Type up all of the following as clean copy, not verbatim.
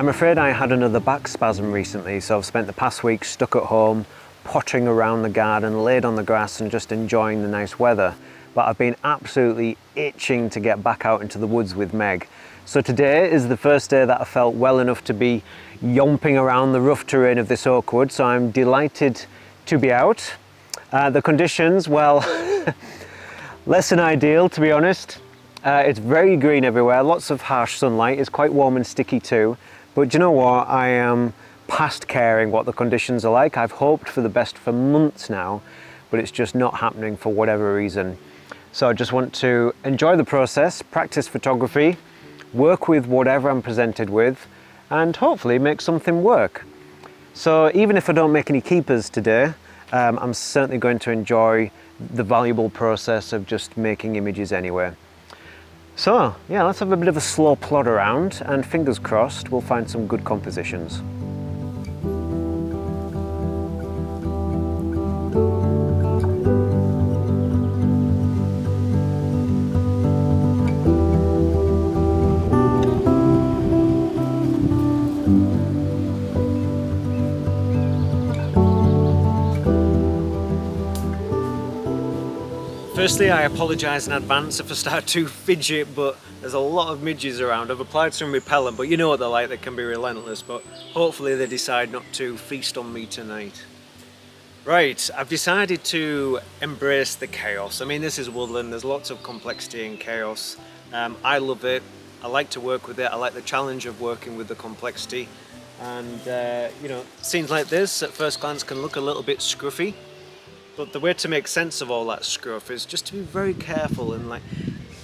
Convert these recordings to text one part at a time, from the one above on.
I'm afraid I had another back spasm recently, so I've spent the past week stuck at home, pottering around the garden, laid on the grass and just enjoying the nice weather. But I've been absolutely itching to get back out into the woods with Meg. So today is the first day that I felt well enough to be yomping around the rough terrain of this oak wood, so I'm delighted to be out. The conditions, well, less than ideal to be honest. It's very green everywhere, lots of harsh sunlight, it's quite warm and sticky too. But do you know what, I am past caring what the conditions are like. I've hoped for the best for months now, but it's just not happening for whatever reason. So I just want to enjoy the process, practice photography, work with whatever I'm presented with, and hopefully make something work. So even if I don't make any keepers today, I'm certainly going to enjoy the valuable process of just making images anyway. So yeah, let's have a bit of a slow plod around and fingers crossed we'll find some good compositions. Firstly, I apologise in advance if I start to fidget, but there's a lot of midges around. I've applied some repellent, but you know what they're like, they can be relentless, but hopefully they decide not to feast on me tonight. Right, I've decided to embrace the chaos. I mean, this is Woodland, there's lots of complexity and chaos. I love it, I like to work with it, I like the challenge of working with the complexity. And, you know, scenes like this at first glance can look a little bit scruffy. But the way to make sense of all that scruff is just to be very careful and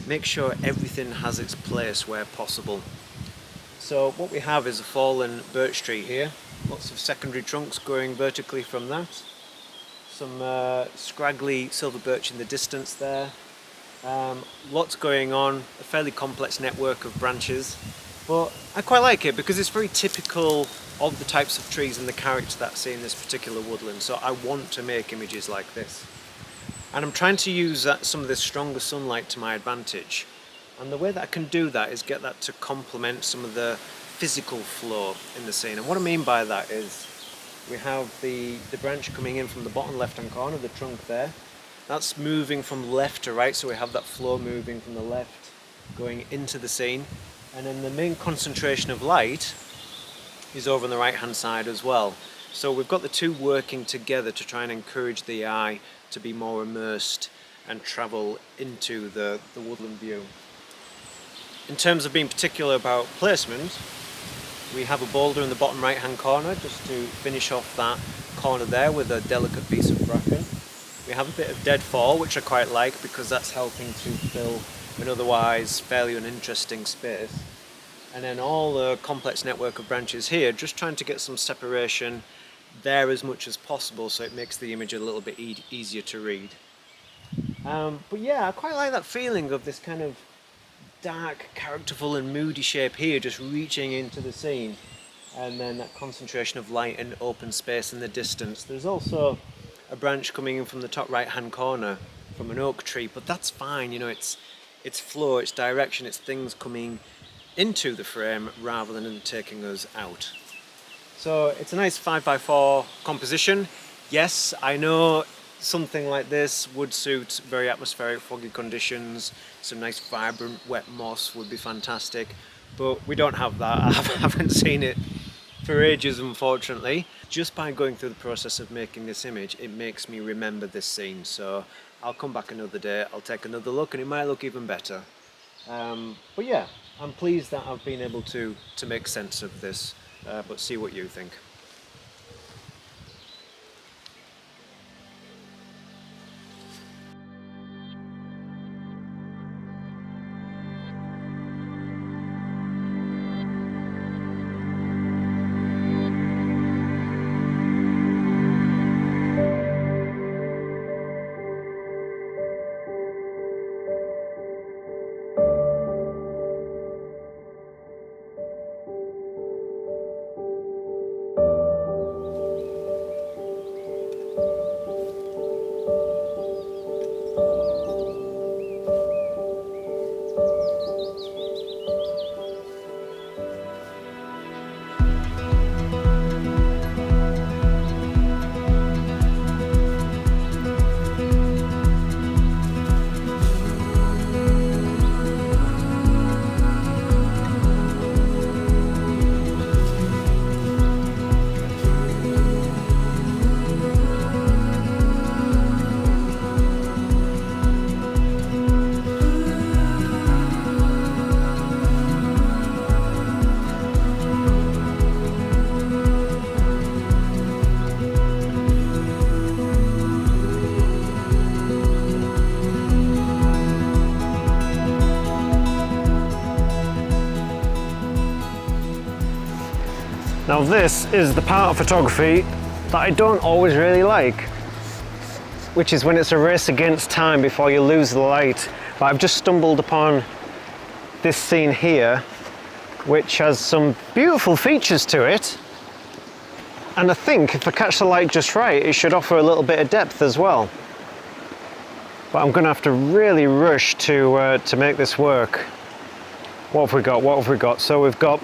make sure everything has its place where possible. So what we have is a fallen birch tree here, lots of secondary trunks growing vertically from that, some scraggly silver birch in the distance there, lots going on, a fairly complex network of branches, but I quite like it because it's very typical of the types of trees and the character that's in this particular woodland, so I want to make images like this. And I'm trying to use some of this stronger sunlight to my advantage, and the way that I can do that is get that to complement some of the physical flow in the scene. And what I mean by that is we have the branch coming in from the bottom left hand corner, the trunk there, that's moving from left to right, so we have that flow moving from the left going into the scene, and then the main concentration of light is over on the right hand side as well. So we've got the two working together to try and encourage the eye to be more immersed and travel into the woodland view. In terms of being particular about placement, we have a boulder in the bottom right hand corner just to finish off that corner there with a delicate piece of bracken. We have a bit of deadfall, which I quite like because that's helping to fill an otherwise fairly uninteresting space. And then all the complex network of branches here, just trying to get some separation there as much as possible so it makes the image a little bit easier to read. But yeah, I quite like that feeling of this kind of dark, characterful and moody shape here just reaching into the scene, and then that concentration of light and open space in the distance. There's also a branch coming in from the top right hand corner from an oak tree, but that's fine, you know, it's flow, it's direction, it's things coming into the frame rather than taking us out. So it's a nice 5x4 composition. Yes, I know something like this would suit very atmospheric foggy conditions. Some nice vibrant wet moss would be fantastic, but we don't have that. I haven't seen it for ages, unfortunately. Just by going through the process of making this image, it makes me remember this scene. So I'll come back another day, I'll take another look, and it might look even better. But yeah, I'm pleased that I've been able to make sense of this, but see what you think. Now this is the part of photography that I don't always really like, which is when it's a race against time before you lose the light. But I've just stumbled upon this scene here, which has some beautiful features to it. And I think if I catch the light just right, it should offer a little bit of depth as well. But I'm gonna have to really rush to make this work. What have we got? What have we got? So we've got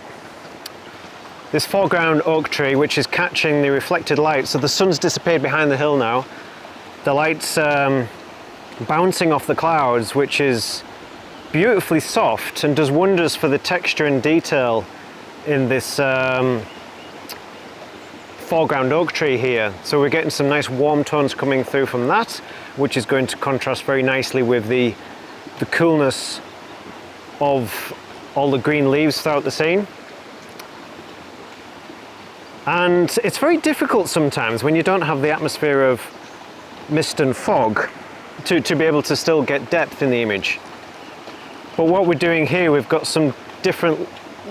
this foreground oak tree which is catching the reflected light. So the sun's disappeared behind the hill now. The light's bouncing off the clouds, which is beautifully soft and does wonders for the texture and detail in this foreground oak tree here. So we're getting some nice warm tones coming through from that, which is going to contrast very nicely with the coolness of all the green leaves throughout the scene. And it's very difficult sometimes when you don't have the atmosphere of mist and fog to be able to still get depth in the image. But what we're doing here, we've got some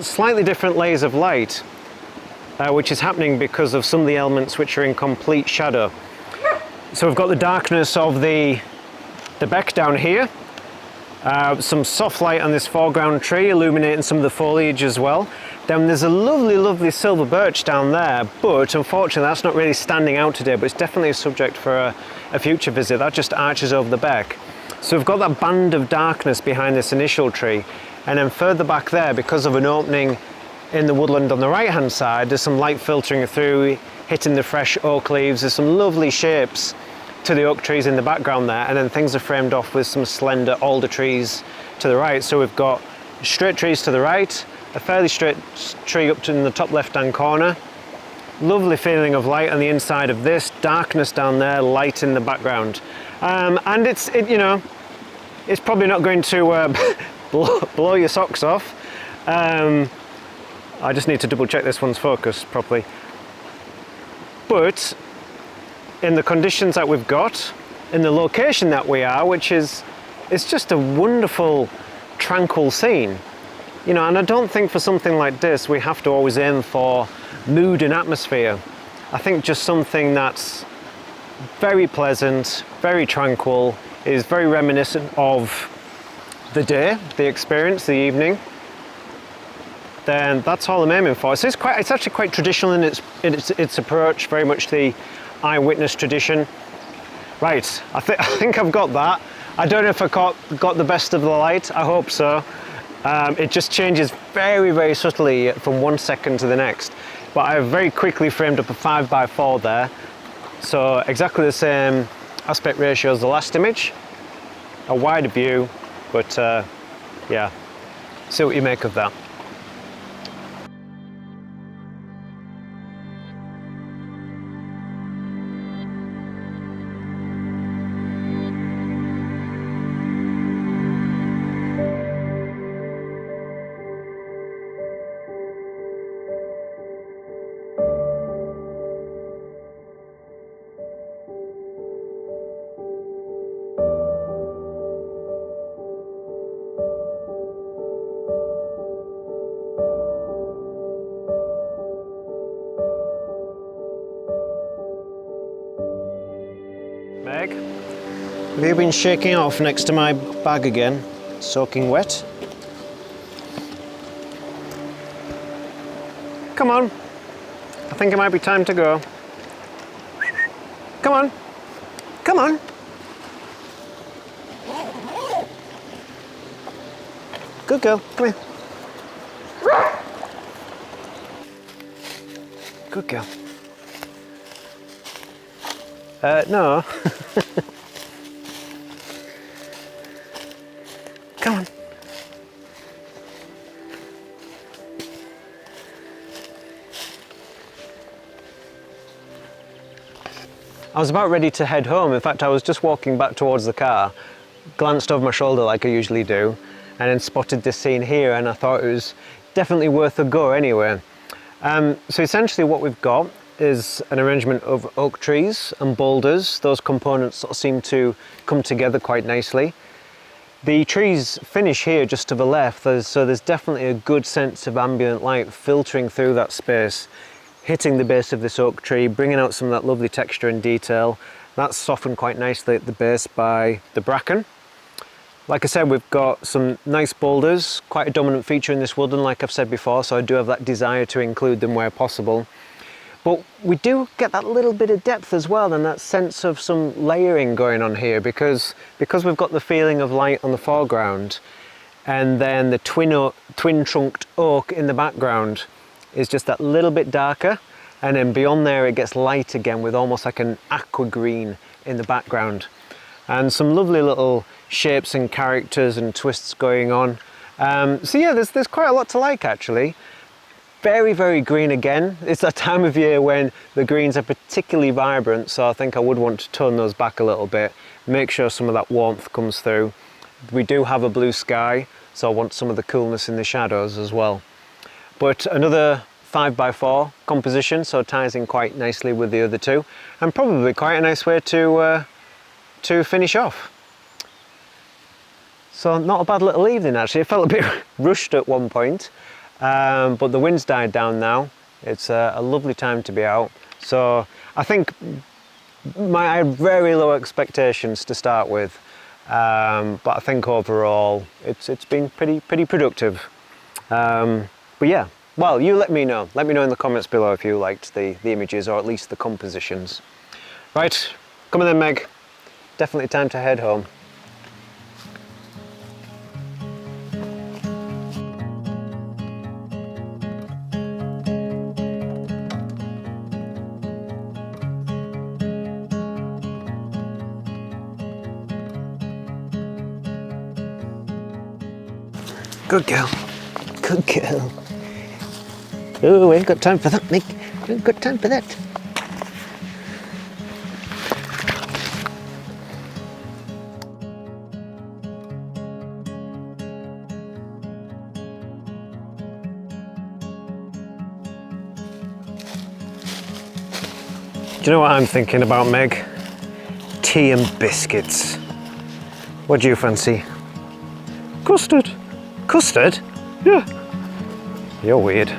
slightly different layers of light, which is happening because of some of the elements which are in complete shadow. So we've got the darkness of the beck down here, some soft light on this foreground tree illuminating some of the foliage as well. Then there's a lovely silver birch down there, but unfortunately that's not really standing out today, but it's definitely a subject for a future visit. That just arches over the beck. So we've got that band of darkness behind this initial tree, and then further back there, because of an opening in the woodland on the right hand side, there's some light filtering through, hitting the fresh oak leaves. There's some lovely shapes to the oak trees in the background there, and then things are framed off with some slender alder trees to the right. So we've got straight trees to the right, a fairly straight tree up to in the top left hand corner, lovely feeling of light on the inside of this, darkness down there, light in the background. And it's probably not going to blow your socks off. I just need to double check this one's focused properly. But in the conditions that we've got, in the location that we are, which is, it's just a wonderful, tranquil scene. You know, and I don't think for something like this we have to always aim for mood and atmosphere. I think just something that's very pleasant, very tranquil, is very reminiscent of the day, the experience, the evening. Then that's all I'm aiming for. So it's actually quite traditional in its approach, very much the eyewitness tradition. Right, I think I've got that. I don't know if I got the best of the light. I hope so. It just changes very subtly from 1 second to the next. But I've very quickly framed up a 5x4 there. So exactly the same aspect ratio as the last image. A wider view, but yeah, see what you make of that. Meg, have you been shaking off next to my bag again, soaking wet? Come on, I think it might be time to go. Come on, come on. Good girl, come here. Good girl. No. Come on. I was about ready to head home. In fact, I was just walking back towards the car, glanced over my shoulder like I usually do, and then spotted this scene here, and I thought it was definitely worth a go anyway. So essentially what we've got is an arrangement of oak trees and boulders. Those components sort of seem to come together quite nicely. The trees finish here just to the left, so there's definitely a good sense of ambient light filtering through that space, hitting the base of this oak tree, bringing out some of that lovely texture and detail. That's softened quite nicely at the base by the bracken. Like I said, we've got some nice boulders, quite a dominant feature in this woodland, like I've said before, so I do have that desire to include them where possible. But we do get that little bit of depth as well, and that sense of some layering going on here, because we've got the feeling of light on the foreground, and then the twin-trunked oak in the background is just that little bit darker, and then beyond there it gets light again with almost like an aqua green in the background. And some lovely little shapes and characters and twists going on. So yeah, there's quite a lot to like actually. Very, very green again. It's that time of year when the greens are particularly vibrant, so I think I would want to tone those back a little bit, make sure some of that warmth comes through. We do have a blue sky, so I want some of the coolness in the shadows as well. But another 5x4 composition, so it ties in quite nicely with the other two, and probably quite a nice way to finish off. So not a bad little evening actually. It felt a bit rushed at one point, but the wind's died down now. It's a lovely time to be out. So I think I had very low expectations to start with, but I think overall it's been pretty productive. But yeah, well, you let me know. Let me know in the comments below if you liked the images or at least the compositions. Right, come on then, Meg. Definitely time to head home. Good girl. Good girl. Oh, we ain't got time for that, Meg. We ain't got time for that. Do you know what I'm thinking about, Meg? Tea and biscuits. What do you fancy? Custard. Custard? Yeah. You're weird.